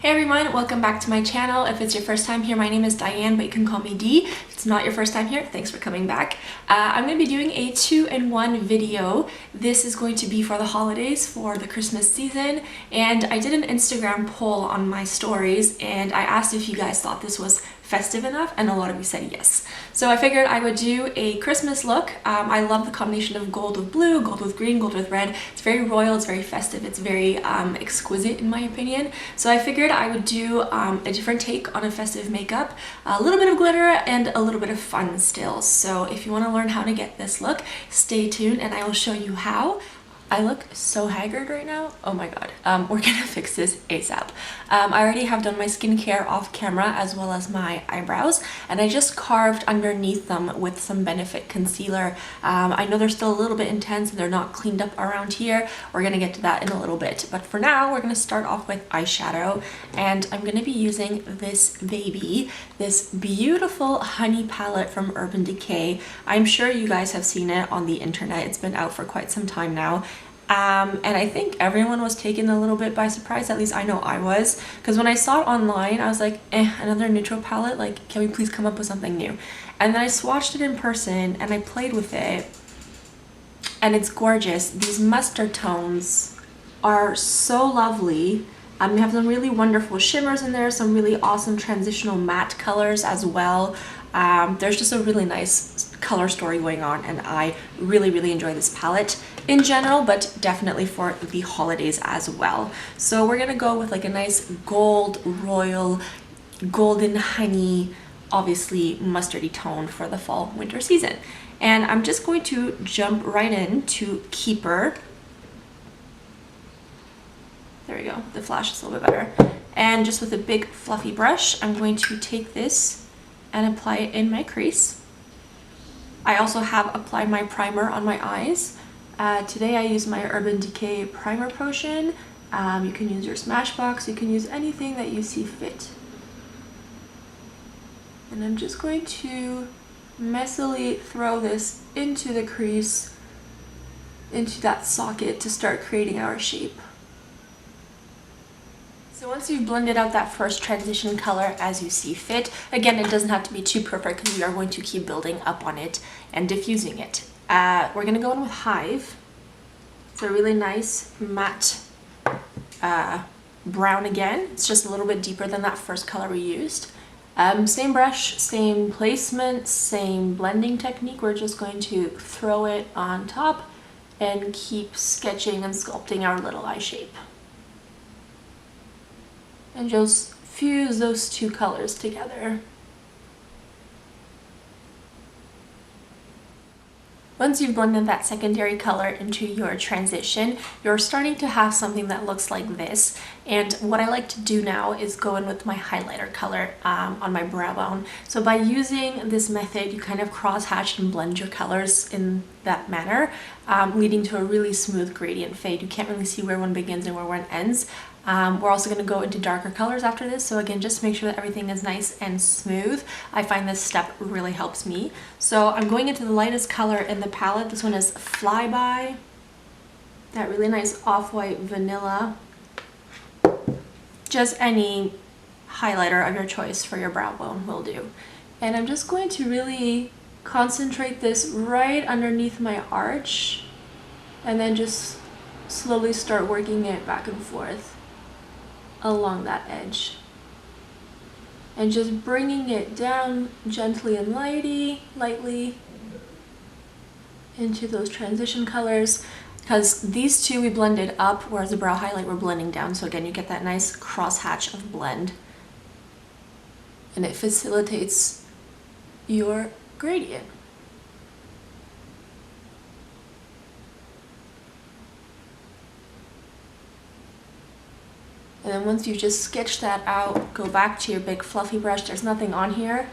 Hey everyone, welcome back to my channel. If it's your first time here, my name is Diane, but you can call me Dee. If it's not your first time here, thanks for coming back. I'm going to be doing a 2-in-1 video. This is going to be for the holidays, for the Christmas season, and I did an Instagram poll on my stories and I asked if you guys thought this was festive enough, and a lot of you said yes. So I figured I would do a Christmas look. I love the combination of gold with blue, gold with green, gold with red. It's very royal, it's very festive, it's very exquisite in my opinion. So I figured I would do a different take on a festive makeup, a little bit of glitter and a little bit of fun still. So if you want to learn how to get this look, stay tuned and I will show you how. I look so haggard right now. Oh my god. We're gonna fix this ASAP. I already have done my skincare off camera as well as my eyebrows, and I just carved underneath them with some Benefit concealer. I know they're still a little bit intense and they're not cleaned up around here. We're gonna get to that in a little bit, but for now we're gonna start off with eyeshadow, and I'm gonna be using this baby, this beautiful honey palette from Urban Decay. I'm sure you guys have seen it on the internet. It's been out for quite some time now. And I think everyone was taken a little bit by surprise, at least I know I was, because when I saw it online I was like, another neutral palette, like can we please come up with something new? And then I swatched it in person and I played with it and it's gorgeous. These mustard tones are so lovely. You have some really wonderful shimmers in there, some really awesome transitional matte colors as well. There's just a really nice color story going on, and I really enjoy this palette in general, but definitely for the holidays as well. So we're gonna go with like a nice gold, royal, golden honey, obviously mustardy tone for the fall winter season. And I'm just going to jump right into Keeper. There we go, the flash is a little bit better. And just with a big fluffy brush, I'm going to take this and apply it in my crease. I also have applied my primer on my eyes. Today I use my Urban Decay Primer Potion. You can use your Smashbox, you can use anything that you see fit. And I'm just going to messily throw this into the crease, into that socket to start creating our shape. So once you've blended out that first transition color as you see fit, again, it doesn't have to be too perfect because we are going to keep building up on it and diffusing it. We're going to go in with Hive. It's a really nice matte brown again. It's just a little bit deeper than that first color we used. Same brush, same placement, same blending technique. We're just going to throw it on top and keep sketching and sculpting our little eye shape. And just fuse those two colors together. Once you've blended that secondary color into your transition, you're starting to have something that looks like this. And what I like to do now is go in with my highlighter color on my brow bone. So by using this method, you kind of cross-hatch and blend your colors in that manner, leading to a really smooth gradient fade. You can't really see where one begins and where one ends. We're also going to go into darker colors after this, so again, just make sure that everything is nice and smooth. I find this step really helps me. So I'm going into the lightest color in the palette. This one is Flyby, that really nice off-white vanilla. Just any highlighter of your choice for your brow bone will do. And I'm just going to really concentrate this right underneath my arch and then just slowly start working it back and forth along that edge, and just bringing it down gently and lightly into those transition colors, because these two we blended up, whereas the brow highlight we're blending down. So again, you get that nice cross-hatch of blend and it facilitates your gradient. And then once you just sketch that out, go back to your big fluffy brush. There's nothing on here,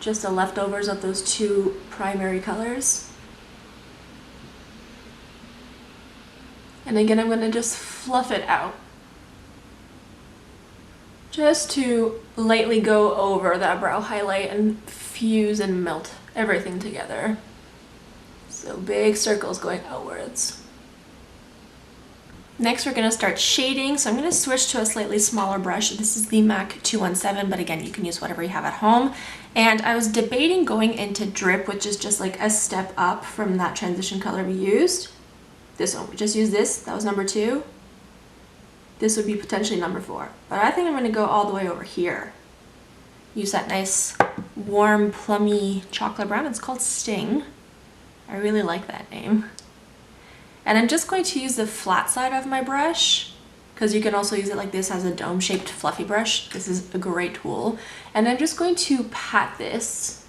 just the leftovers of those two primary colors. And again, I'm going to just fluff it out, just to lightly go over that brow highlight and fuse and melt everything together. So big circles going outwards. Next, we're going to start shading. So I'm going to switch to a slightly smaller brush. This is the MAC 217, but again, you can use whatever you have at home. And I was debating going into Drip, which is just like a step up from that transition color we used. This one, we just used this. That was number 2. This would be potentially number 4. But I think I'm going to go all the way over here. Use that nice, warm, plummy chocolate brown. It's called Sting. I really like that name. And I'm just going to use the flat side of my brush, because you can also use it like this as a dome-shaped fluffy brush. This is a great tool. And I'm just going to pat this,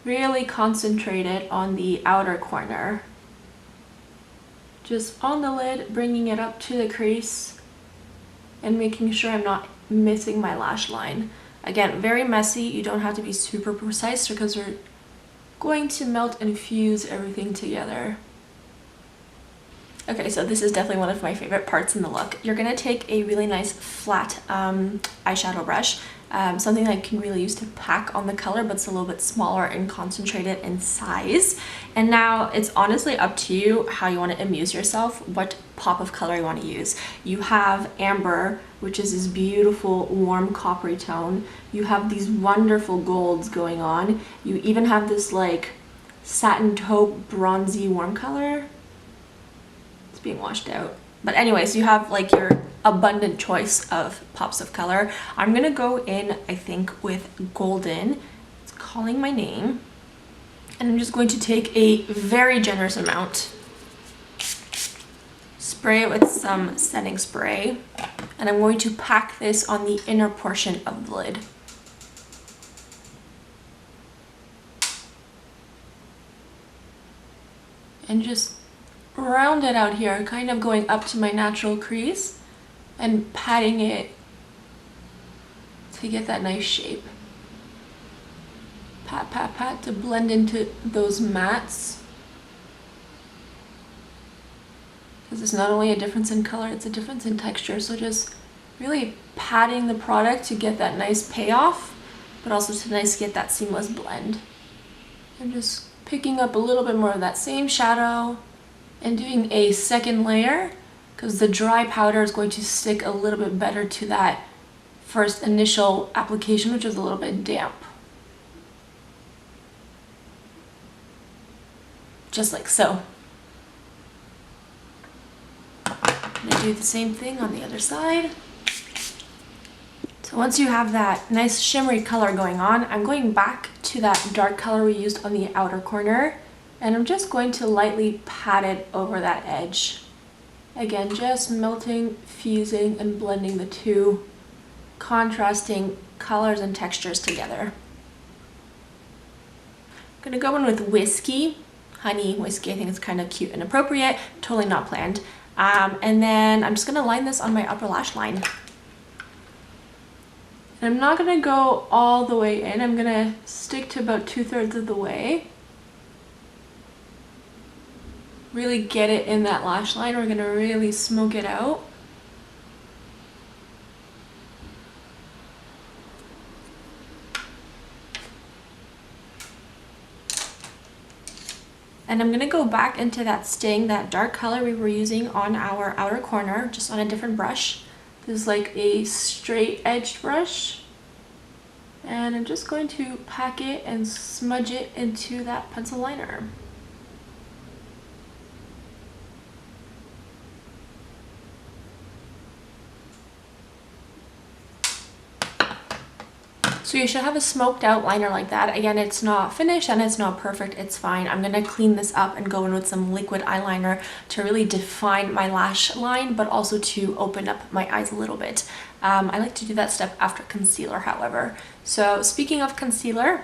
really concentrate it on the outer corner. Just on the lid, bringing it up to the crease and making sure I'm not missing my lash line. Again, very messy. You don't have to be super precise because we're going to melt and fuse everything together. Okay, so this is definitely one of my favorite parts in the look. You're gonna take a really nice flat eyeshadow brush, something that you can really use to pack on the color, but it's a little bit smaller and concentrated in size. And now it's honestly up to you how you want to amuse yourself, what pop of color you want to use. You have Amber, which is this beautiful warm coppery tone. You have these wonderful golds going on. You even have this like satin taupe bronzy warm color. Being washed out, but anyways, you have like your abundant choice of pops of color. I'm gonna go in, I think, with Golden. It's calling my name, and I'm just going to take a very generous amount, spray it with some setting spray, and I'm going to pack this on the inner portion of the lid. And just round it out here, kind of going up to my natural crease and patting it to get that nice shape. Pat, pat, pat to blend into those mattes. Because it's not only a difference in color, it's a difference in texture. So just really patting the product to get that nice payoff, but also to get that seamless blend. I'm just picking up a little bit more of that same shadow and doing a second layer, because the dry powder is going to stick a little bit better to that first initial application, which is a little bit damp. Just like so. I'm gonna do the same thing on the other side. So once you have that nice shimmery color going on, I'm going back to that dark color we used on the outer corner, and I'm just going to lightly pat it over that edge. Again, just melting, fusing, and blending the two contrasting colors and textures together. I'm gonna go in with Whiskey, Honey Whiskey. I think it's kind of cute and appropriate, totally not planned. And then I'm just gonna line this on my upper lash line. And I'm not gonna go all the way in, I'm gonna stick to about 2/3 of the way. Really get it in that lash line. We're gonna really smoke it out. And I'm gonna go back into that Sting, that dark color we were using on our outer corner, just on a different brush. This is like a straight edged brush. And I'm just going to pack it and smudge it into that pencil liner. So you should have a smoked out liner like that. Again, it's not finished and it's not perfect, it's fine. I'm gonna clean this up and go in with some liquid eyeliner to really define my lash line, but also to open up my eyes a little bit. I like to do that step after concealer, however. So speaking of concealer,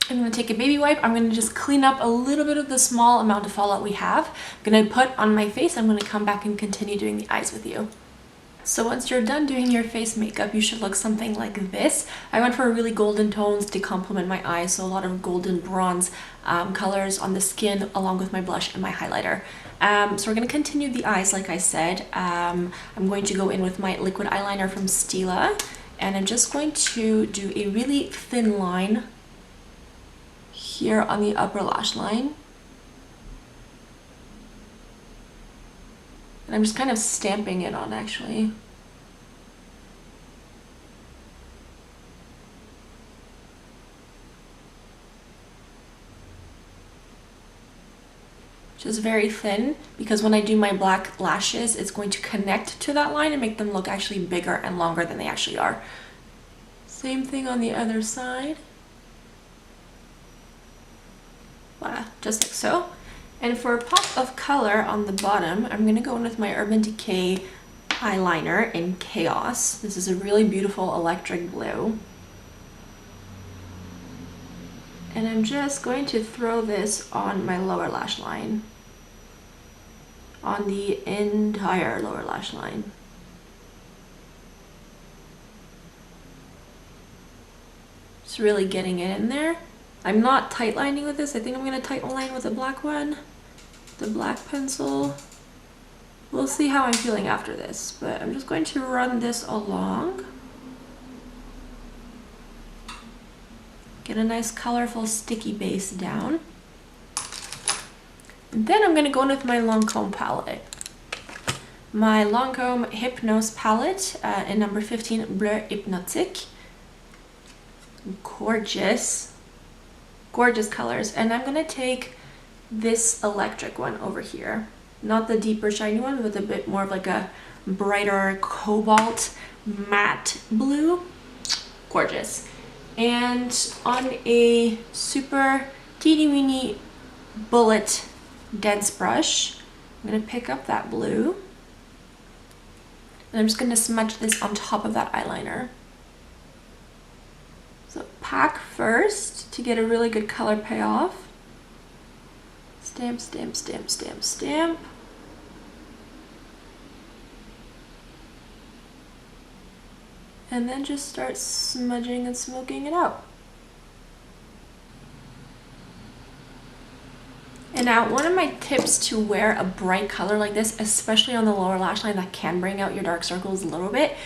I'm gonna take a baby wipe. I'm gonna just clean up a little bit of the small amount of fallout we have. I'm gonna put on my face. I'm gonna come back and continue doing the eyes with you. So once you're done doing your face makeup, you should look something like this. I went for really golden tones to complement my eyes, so a lot of golden bronze colors on the skin along with my blush and my highlighter. So we're going to continue the eyes like I said. I'm going to go in with my liquid eyeliner from Stila, and I'm just going to do a really thin line here on the upper lash line. And I'm just kind of stamping it on actually. Just very thin, because when I do my black lashes, it's going to connect to that line and make them look actually bigger and longer than they actually are. Same thing on the other side. Voila, just like so. And for a pop of color on the bottom, I'm gonna go in with my Urban Decay eyeliner in Chaos. This is a really beautiful electric blue. And I'm just going to throw this on my lower lash line. On the entire lower lash line. Just really getting it in there. I'm not tight lining with this. I think I'm going to tight line with the black one. The black pencil. We'll see how I'm feeling after this. But I'm just going to run this along. Get a nice colorful sticky base down. And then I'm going to go in with my Lancome palette. My Lancome Hypnose palette in number 15, Bleu Hypnotique. Gorgeous. Gorgeous colors. And I'm going to take this electric one over here. Not the deeper shiny one, but a bit more of like a brighter cobalt matte blue. Gorgeous. And on a super teeny weeny bullet dense brush, I'm going to pick up that blue. And I'm just going to smudge this on top of that eyeliner. So pack first to get a really good color payoff. Stamp, stamp, stamp, stamp, stamp. And then just start smudging and smoking it out. And now one of my tips to wear a bright color like this, especially on the lower lash line that can bring out your dark circles a little bit,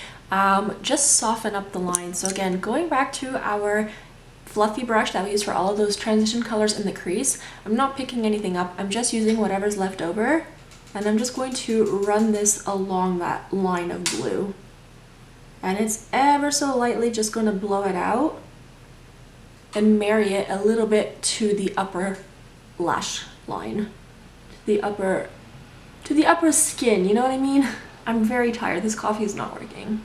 just soften up the line. So again, going back to our fluffy brush that we use for all of those transition colors in the crease, I'm not picking anything up. I'm just using whatever's left over, and I'm just going to run this along that line of blue. And it's ever so lightly just going to blow it out and marry it a little bit to the upper lash line, to the upper skin, you know what I mean? I'm very tired. This coffee is not working.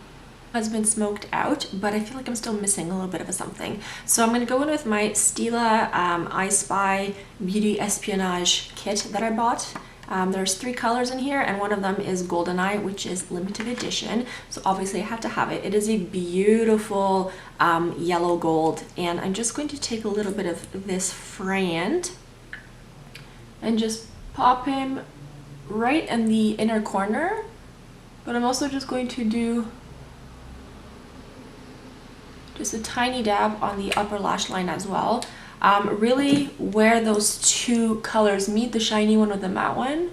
Has been smoked out, but I feel like I'm still missing a little bit of a something. So I'm going to go in with my Stila I Spy Beauty Espionage kit that I bought. There's 3 colors in here, and one of them is Goldeneye, which is limited edition. So obviously I have to have it. It is a beautiful yellow gold, and I'm just going to take a little bit of this frayed and just pop him right in the inner corner. But I'm also just going to do just a tiny dab on the upper lash line as well. Really where those 2 colors meet, the shiny one with the matte one.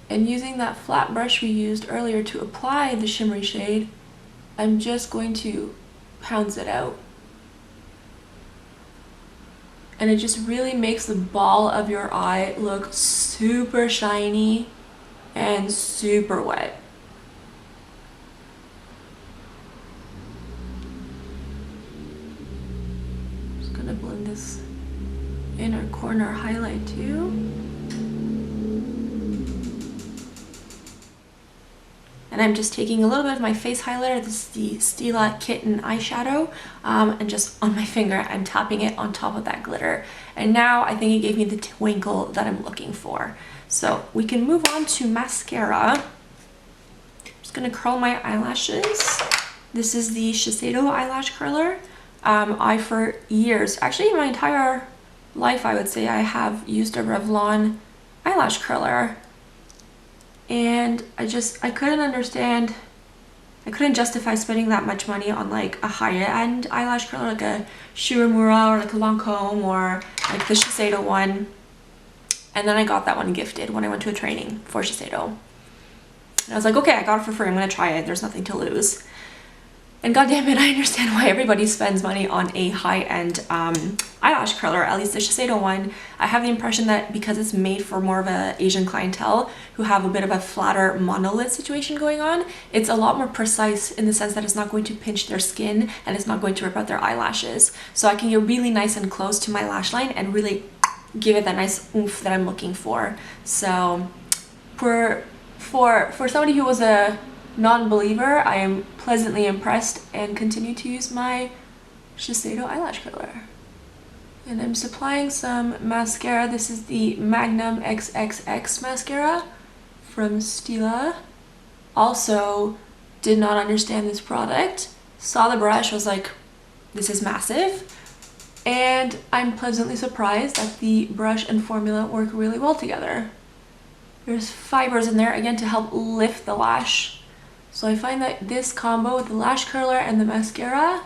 And using that flat brush we used earlier to apply the shimmery shade, I'm just going to pounce it out. And it just really makes the ball of your eye look super shiny and super wet. Blend this inner corner highlight too. And I'm just taking a little bit of my face highlighter, this is the Stila Kitten eyeshadow, and just on my finger I'm tapping it on top of that glitter. And now I think it gave me the twinkle that I'm looking for. So we can move on to mascara. I'm just gonna curl my eyelashes. This is the Shiseido eyelash curler. I, for years, actually my entire life I would say, I have used a Revlon eyelash curler. And I couldn't understand, I couldn't justify spending that much money on like a higher end eyelash curler, like a Shiramura or like a Lancome or like the Shiseido one. And then I got that one gifted when I went to a training for Shiseido. And I was like, okay, I got it for free, I'm gonna try it, there's nothing to lose. And goddamn it, I understand why everybody spends money on a high-end eyelash curler, at least the Shiseido one. I have the impression that because it's made for more of an Asian clientele who have a bit of a flatter monolid situation going on, it's a lot more precise in the sense that it's not going to pinch their skin and it's not going to rip out their eyelashes. So I can get really nice and close to my lash line and really give it that nice oomph that I'm looking for. So for somebody who was a non-believer, I am pleasantly impressed and continue to use my Shiseido eyelash curler. And I'm supplying some mascara. This is the Magnum XXX Mascara from Stila. Also, did not understand this product. Saw the brush, was like, this is massive. And I'm pleasantly surprised that the brush and formula work really well together. There's fibers in there, again, to help lift the lash. So I find that this combo with the lash curler and the mascara,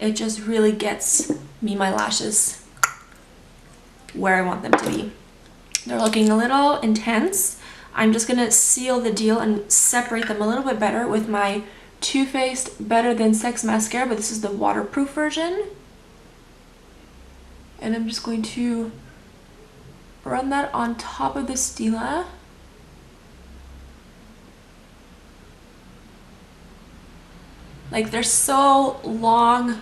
it just really gets me my lashes where I want them to be. They're looking a little intense. I'm just gonna seal the deal and separate them a little bit better with my Too Faced Better Than Sex mascara, but this is the waterproof version. And I'm just going to run that on top of the Stila. Like, they're so long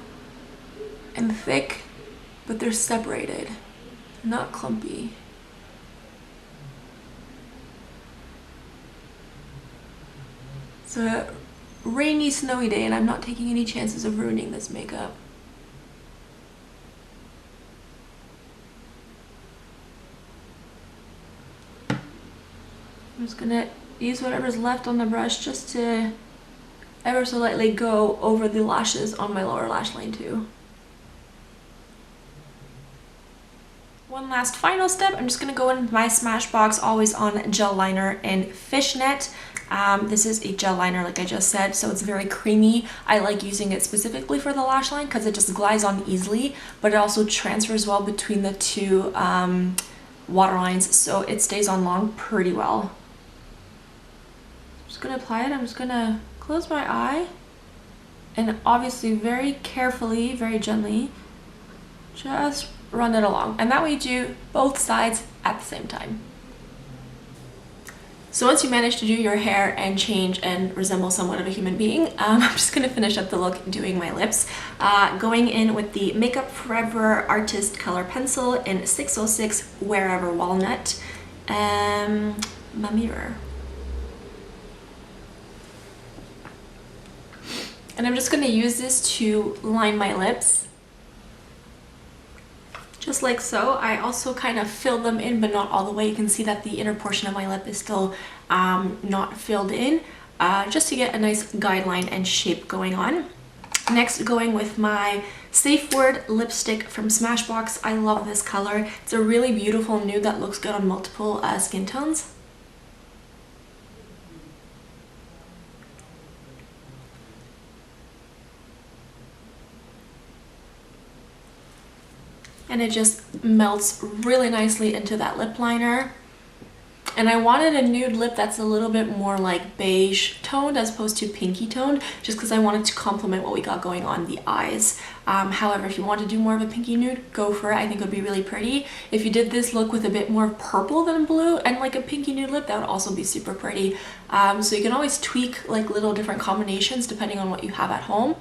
and thick, but they're separated, not clumpy. It's a rainy, snowy day and I'm not taking any chances of ruining this makeup. I'm just gonna use whatever's left on the brush just to ever so lightly go over the lashes on my lower lash line too. One last final step, I'm just going to go in with my Smashbox Always On Gel Liner in Fishnet. This is a gel liner like I just said, so it's very creamy. I like using it specifically for the lash line because it just glides on easily, but it also transfers well between the two waterlines, so it stays on long pretty well. I'm just going to apply it. I'm just going to close my eye and obviously very carefully, very gently, just run it along. And that way you do both sides at the same time. So once you manage to do your hair and change and resemble somewhat of a human being, I'm just going to finish up the look doing my lips. Going in with the Makeup Forever Artist Color Pencil in 606 Wherever Walnut. My mirror. And I'm just going to use this to line my lips. Just like so. I also kind of filled them in, but not all the way. You can see that the inner portion of my lip is still not filled in, just to get a nice guideline and shape going on. Next, going with my Safe Word lipstick from Smashbox. I love this color. It's a really beautiful nude that looks good on multiple skin tones. And it just melts really nicely into that lip liner. And I wanted a nude lip that's a little bit more like beige toned as opposed to pinky toned, just because I wanted to complement what we got going on the eyes. However, if you want to do more of a pinky nude, go for it. I think it would be really pretty. If you did this look with a bit more purple than blue and like a pinky nude lip, that would also be super pretty. So you can always tweak like little different combinations depending on what you have at home.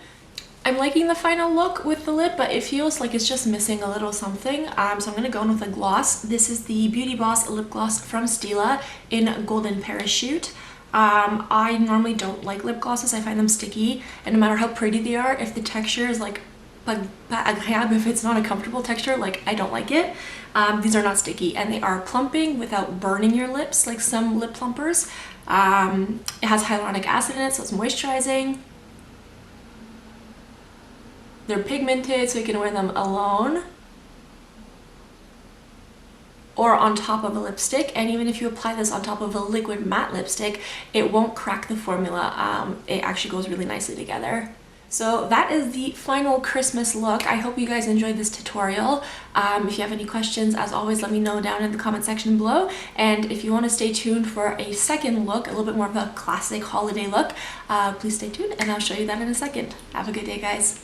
I'm liking the final look with the lip, but it feels like it's just missing a little something. So I'm going to go in with a gloss. This is the Beauty Boss lip gloss from Stila in Golden Parachute. I normally don't like lip glosses. I find them sticky, and no matter how pretty they are, if the texture is like if it's not a comfortable texture, like I don't like it. These are not sticky, and they are plumping without burning your lips like some lip plumpers. It has hyaluronic acid in it, so it's moisturizing. They're pigmented, so you can wear them alone or on top of a lipstick. And even if you apply this on top of a liquid matte lipstick, it won't crack the formula. It actually goes really nicely together. So that is the final Christmas look. I hope you guys enjoyed this tutorial. If you have any questions, as always, let me know down in the comment section below. And if you want to stay tuned for a second look, a little bit more of a classic holiday look, please stay tuned and I'll show you that in a second. Have a good day, guys.